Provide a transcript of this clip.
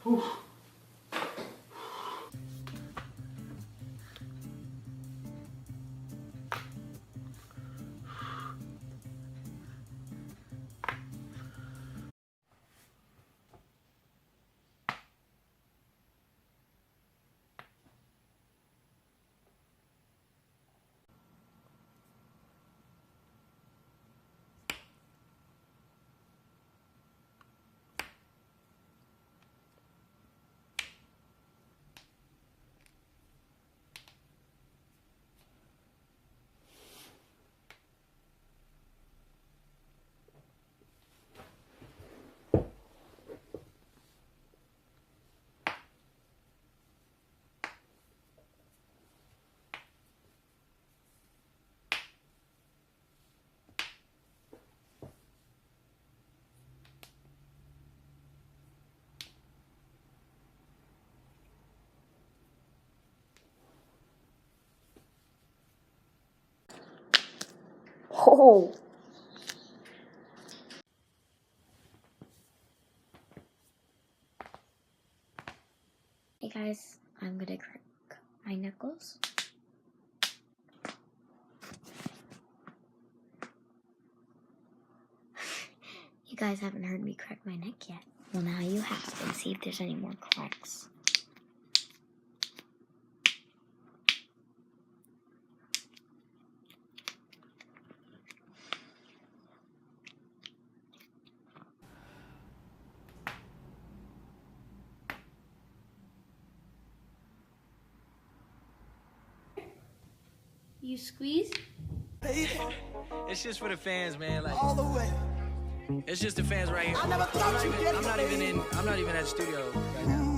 Whew. Oh. Hey guys, I'm gonna crack my knuckles. You guys haven't heard me crack my neck yet. Well, now you have, and see if there's any more cracks. You squeeze? It's just for the fans, man. Like All the way. it's just the fans right here. I never thought you'd get I'm not even at the studio right now.